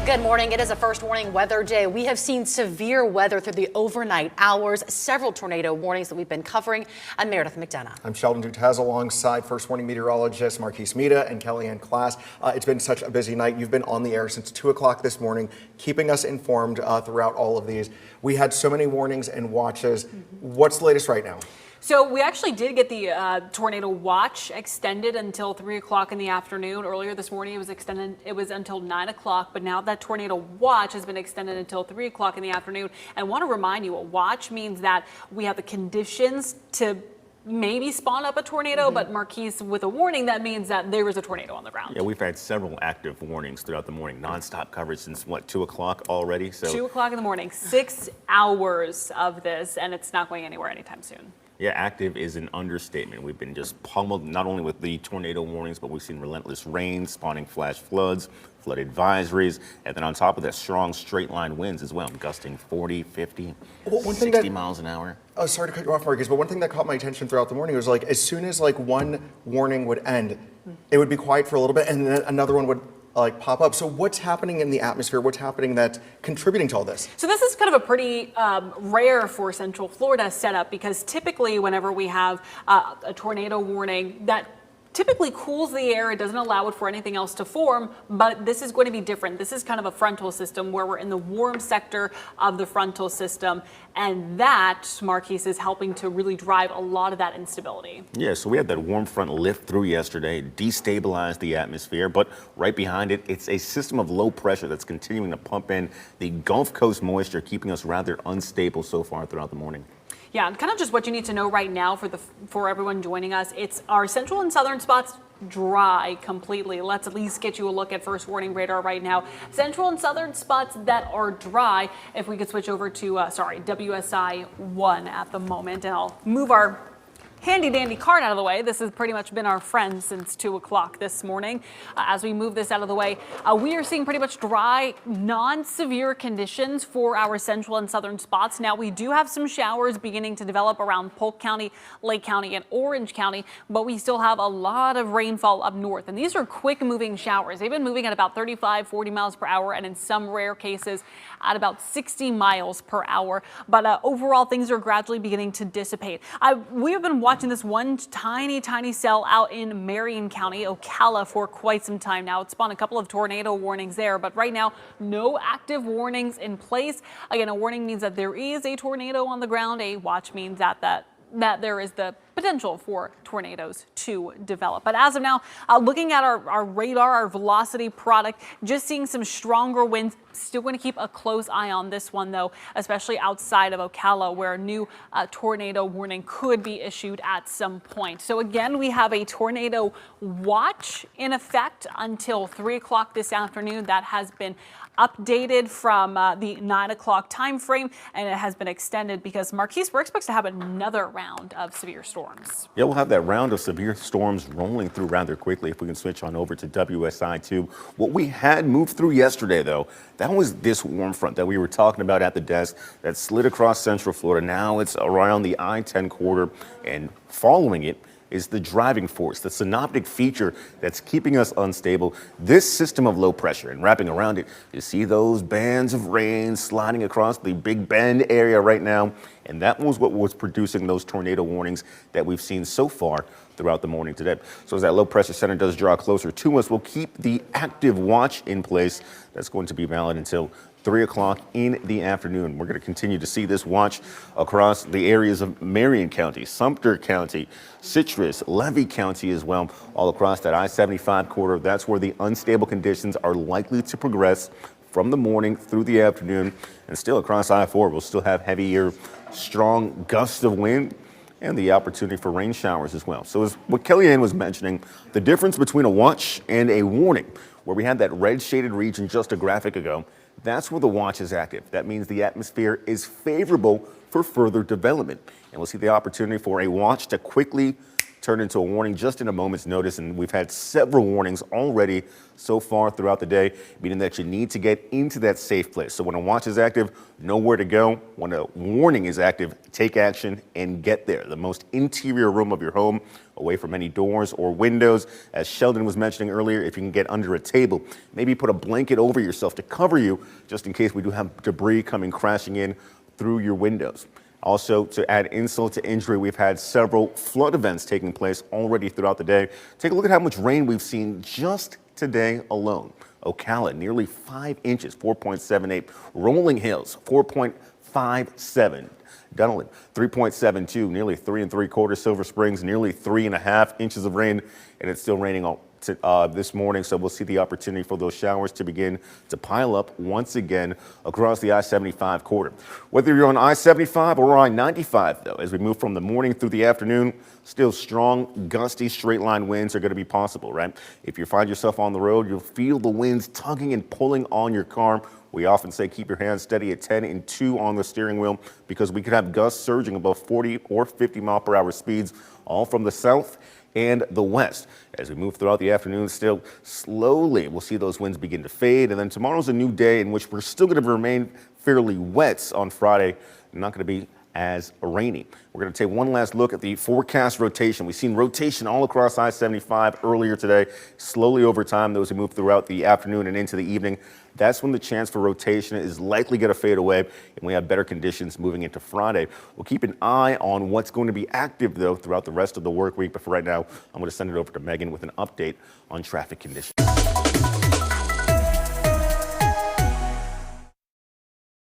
Good morning. It is a first warning weather day. We have seen severe weather through the overnight hours, several tornado warnings that we've been covering. I'm Meredith McDonough. I'm Sheldon Dutaz alongside first warning meteorologist Marquise Mita and Kellyanne Klass. It's been such a busy night. You've been on the air since 2 o'clock this morning, keeping us informed throughout all of these. We had so many warnings and watches. What's the latest right now? So we actually did get the tornado watch extended until 3 o'clock in the afternoon. Earlier this morning, it was extended. It was until 9 o'clock, but now that tornado watch has been extended until 3 o'clock in the afternoon. And I want to remind you, a watch means that we have the conditions to maybe spawn up a tornado, but Marquise, with a warning, that means that there is a tornado on the ground. Yeah, we've had several active warnings throughout the morning, nonstop coverage since what, 2 o'clock already? So 2 o'clock in the morning, 6 hours of this, and it's not going anywhere anytime soon. yeah, active is an understatement. We've been just pummeled not only with the tornado warnings, but we've seen relentless rain, spawning flash floods, flood advisories, and then on top of that, strong straight line winds as well, gusting 40, 50, 60 miles an hour. Oh, sorry to cut you off, Marcus, but one thing that caught my attention throughout the morning was like, as soon as like one warning would end, it would be quiet for a little bit, and then another one would like pop up. So what's happening in the atmosphere? What's happening that's contributing to all this? So this is kind of a pretty rare for Central Florida setup, because typically whenever we have a tornado warning, that typically cools the air. It doesn't allow it for anything else to form, but this is going to be different. This is kind of a frontal system where we're in the warm sector of the frontal system, and that, Marquise, is helping to really drive a lot of that instability. Yeah, so we had that warm front lift through yesterday, destabilized the atmosphere, but right behind it, it's a system of low pressure that's continuing to pump in the Gulf Coast moisture, keeping us rather unstable so far throughout the morning. Yeah, and kind of just what you need to know right now for everyone joining us. It's our central and southern spots dry completely. Let's at least get you a look at first warning radar right now. Central and southern spots that are dry. If we could switch over to, WSI 1 at the moment, and I'll move our handy dandy card out of the way. This has pretty much been our friend since 2 o'clock this morning. As we move this out of the way, we are seeing pretty much dry, non-severe conditions for our central and southern spots. Now, we do have some showers beginning to develop around Polk County, Lake County, and Orange County, but we still have a lot of rainfall up north. And these are quick moving showers. They've been moving at about 35, 40 miles per hour, and in some rare cases at about 60 miles per hour. But overall, things are gradually beginning to dissipate. We have been watching this one tiny cell out in Marion County, Ocala, for quite some time now. It spawned a couple of tornado warnings there, but right now, no active warnings in place. Again, a warning means that there is a tornado on the ground. A watch means that there is the potential for tornadoes to develop. But as of now, looking at our radar, our velocity product, just seeing some stronger winds. Still going to keep a close eye on this one, though, especially outside of Ocala, where a new tornado warning could be issued at some point. So again, we have a tornado watch in effect until 3 o'clock this afternoon. That has been updated from the 9 o'clock time frame, and it has been extended because, Marquise, we're expected to have another round of severe storms. Yeah, we'll have that round of severe storms rolling through rather quickly. If we can switch on over to WSI2. What we had moved through yesterday, though, that was this warm front that we were talking about at the desk that slid across Central Florida. Now it's around the I-10 corridor, and following it is the driving force, the synoptic feature that's keeping us unstable. This system of low pressure, and wrapping around it, you see those bands of rain sliding across the Big Bend area right now. And that was what was producing those tornado warnings that we've seen so far throughout the morning today. So as that low pressure center does draw closer to us, we'll keep the active watch in place. That's going to be valid until 3 o'clock in the afternoon. We're going to continue to see this watch across the areas of Marion County, Sumter County, Citrus, Levy County as well, all across that I-75 corridor. That's where the unstable conditions are likely to progress from the morning through the afternoon. And still across I-4, we'll still have heavier, strong gusts of wind and the opportunity for rain showers as well. So as what Kellyanne was mentioning, the difference between a watch and a warning, where we had that red shaded region just a graphic ago, that's where the watch is active. That means the atmosphere is favorable for further development. And we'll see the opportunity for a watch to quickly turn into a warning just in a moment's notice, and we've had several warnings already so far throughout the day, meaning that you need to get into that safe place. So when a watch is active, know where to go. When a warning is active, take action and get there. The most interior room of your home, away from any doors or windows. As Sheldon was mentioning earlier, if you can get under a table, maybe put a blanket over yourself to cover you just in case we do have debris coming crashing in through your windows. Also, to add insult to injury, we've had several flood events taking place already throughout the day. Take a look at how much rain we've seen just today alone. Ocala, nearly 5 inches, 4.78. Rolling Hills, 4.57. Dunedin, 3.72, nearly 3 3/4. Silver Springs, nearly 3.5 inches of rain, and it's still raining this morning, so we'll see the opportunity for those showers to begin to pile up once again across the I-75 corridor. Whether you're on I-75 or I-95, though, as we move from the morning through the afternoon, still strong, gusty, straight-line winds are going to be possible, right? If you find yourself on the road, you'll feel the winds tugging and pulling on your car. We often say keep your hands steady at 10 and 2 on the steering wheel because we could have gusts surging above 40 or 50 mile per hour speeds, all from the south and the west. As we move throughout the afternoon, still slowly, we'll see those winds begin to fade. And then tomorrow's a new day in which we're still going to remain fairly wet on Friday. Not going to be as rainy. We're going to take one last look at the forecast rotation. We've seen rotation all across I-75 earlier today, slowly over time, those who move throughout the afternoon and into the evening. That's when the chance for rotation is likely going to fade away, and we have better conditions moving into Friday. We'll keep an eye on what's going to be active, though, throughout the rest of the work week. But for right now, I'm going to send it over to Megan with an update on traffic conditions.